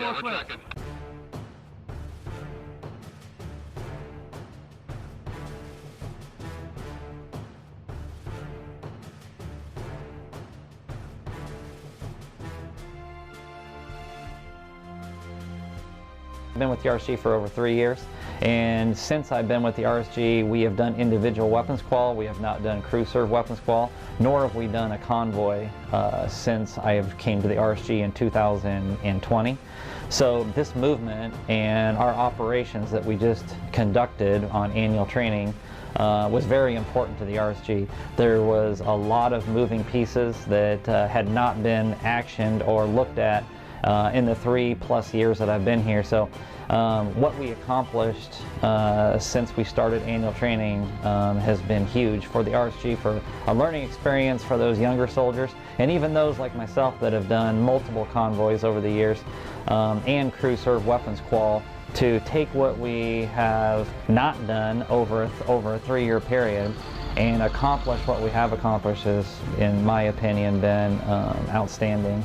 looks way. I've been with the RSG for over 3 years, and since I've been with the RSG, we have done individual weapons qual. We have not done crew serve weapons qual, nor have we done a convoy since I have came to the RSG in 2020. So this movement and our operations that we just conducted on annual training was very important to the RSG. There was a lot of moving pieces that had not been actioned or looked at in the 3+ years that I've been here. So what we accomplished since we started annual training has been huge for the RSG, for a learning experience for those younger soldiers, and even those like myself that have done multiple convoys over the years and crew serve weapons qual, to take what we have not done over a 3-year period and accomplish what we have accomplished has, in my opinion, been outstanding.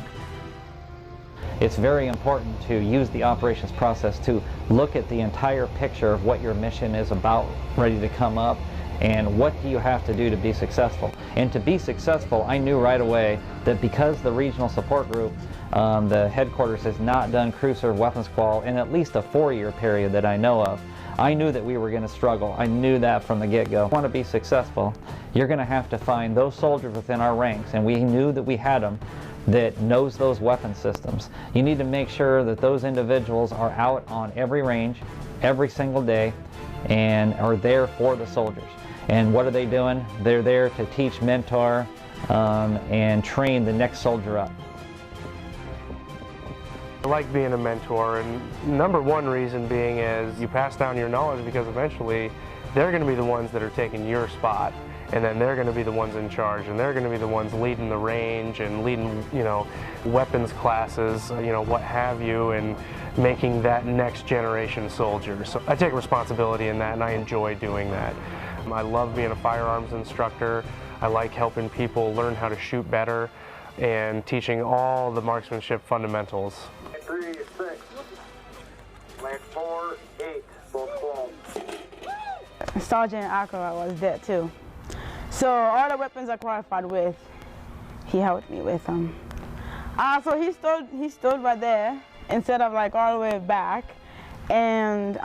It's very important to use the operations process to look at the entire picture of what your mission is about, ready to come up, and what do you have to do to be successful. And to be successful, I knew right away that because the regional support group, the headquarters, has not done crew serve weapons qual in at least a 4-year period that I know of, I knew that we were going to struggle. I knew that from the get-go. If you want to be successful, you're going to have to find those soldiers within our ranks, and we knew that we had them, that knows those weapon systems. You need to make sure that those individuals are out on every range, every single day, and are there for the soldiers. And what are they doing? They're there to teach, mentor, and train the next soldier up. I like being a mentor, and number one reason being is you pass down your knowledge, because eventually they're going to be the ones that are taking your spot. And then they're going to be the ones in charge, and they're going to be the ones leading the range and leading, weapons classes, what have you, and making that next generation soldier. So I take responsibility in that, and I enjoy doing that. I love being a firearms instructor. I like helping people learn how to shoot better and teaching all the marksmanship fundamentals. 3, 6, land 4, 8, both close. Sergeant Akara was there too. So all the weapons I qualified with, he helped me with them. So he stood right there instead of like all the way back, and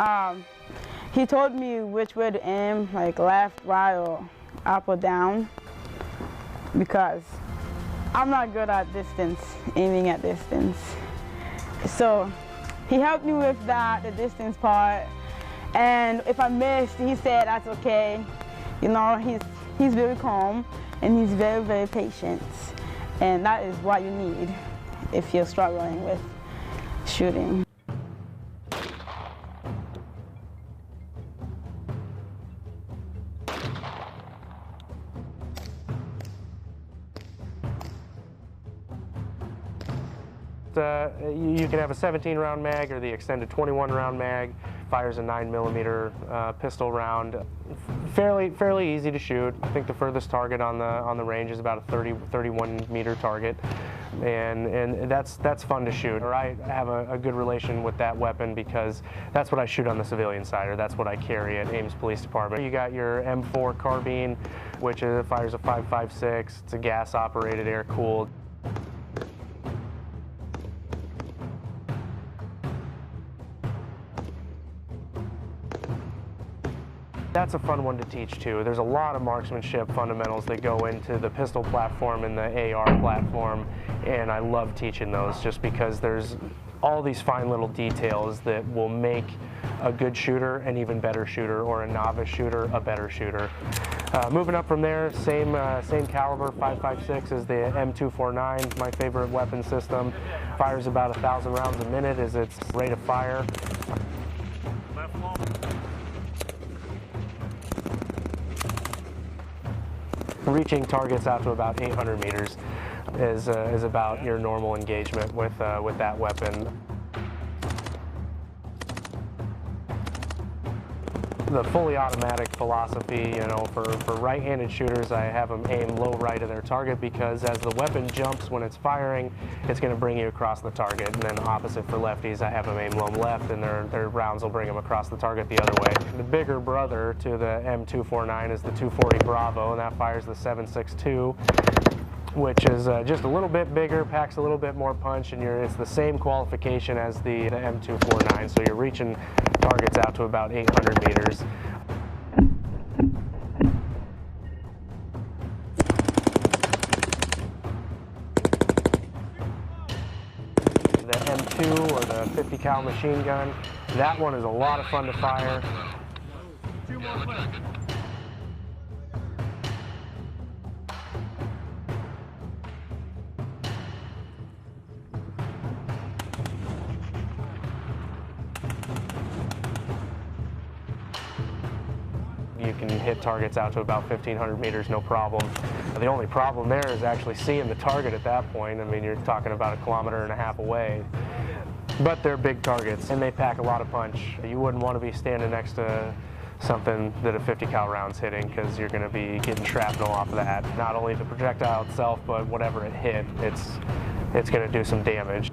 he told me which way to aim, like left, right, or up or down, because I'm not good at distance, aiming at distance. So he helped me with that, the distance part, and if I missed, he said that's okay. He's very calm, and he's very, very patient. And that is what you need if you're struggling with shooting. You can have a 17-round mag or the extended 21-round mag. Fires a 9mm pistol round. Fairly easy to shoot. I think the furthest target on the range is about a 31-meter target, and that's fun to shoot. Or I have a good relation with that weapon because that's what I shoot on the civilian side, or that's what I carry at Ames Police Department. You got your M4 carbine, which fires a 5.56. It's a gas-operated, air-cooled. That's a fun one to teach too. There's a lot of marksmanship fundamentals that go into the pistol platform and the AR platform, and I love teaching those just because there's all these fine little details that will make a good shooter an even better shooter, or a novice shooter a better shooter. Moving up from there, same caliber, 5.56 is the M249, my favorite weapon system. Fires about 1,000 rounds a minute is its rate of fire. Reaching targets out to about 800 meters is about your normal engagement with that weapon. The fully automatic philosophy, you know, for right-handed shooters, I have them aim low right of their target, because as the weapon jumps when it's firing, it's going to bring you across the target. And then opposite for lefties, I have them aim low left, and their rounds will bring them across the target the other way. The bigger brother to the M249 is the 240 Bravo, and that fires the 7.62, which is just a little bit bigger, packs a little bit more punch, and it's the same qualification as the M249, so you're reaching targets out to about 800 meters. The M2 or the 50 cal machine gun, that one is a lot of fun to fire. You can hit targets out to about 1,500 meters, no problem. The only problem there is actually seeing the target at that point. I mean, you're talking about 1.5 kilometers away. But they're big targets, and they pack a lot of punch. You wouldn't want to be standing next to something that a 50 cal round's hitting, because you're going to be getting shrapnel off of that. Not only the projectile itself, but whatever it hit, it's going to do some damage.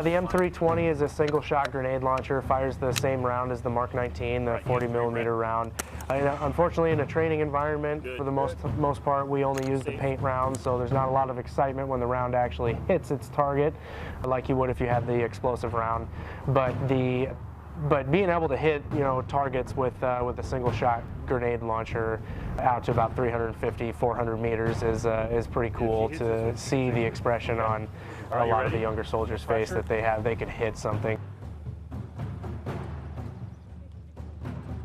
The M320 is a single-shot grenade launcher, fires the same round as the Mark 19, the 40mm round. Unfortunately, in a training environment, for the most part, we only use the paint rounds, so there's not a lot of excitement when the round actually hits its target, like you would if you had the explosive round. But being able to hit, you know, targets with a single-shot grenade launcher out to about 350, 400 meters is pretty cool to see the expression on a lot of the younger soldiers' face that they can hit something.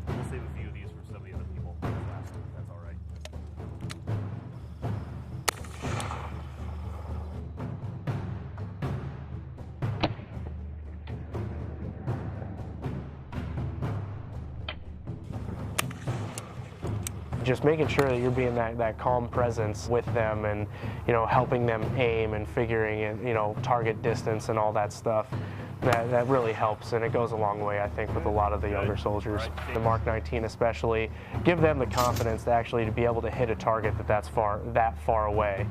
We'll save a few of these for some of the other people. That's all right. Just making sure that you're being that calm presence with them, and, you know, helping them aim and figuring it, you know, target distance and all that stuff. That really helps, and it goes a long way, I think, with a lot of the younger soldiers. The Mark 19 especially, give them the confidence to actually be able to hit a target that's that far away.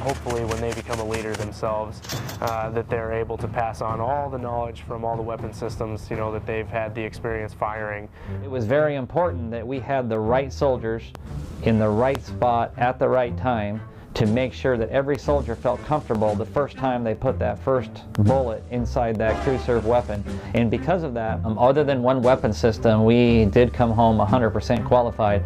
Hopefully, when they become a leader themselves, that they're able to pass on all the knowledge from all the weapon systems, you know, that they've had the experience firing. It was very important that we had the right soldiers in the right spot at the right time to make sure that every soldier felt comfortable the first time they put that first bullet inside that crew serve weapon. And because of that, other than one weapon system, we did come home 100% qualified.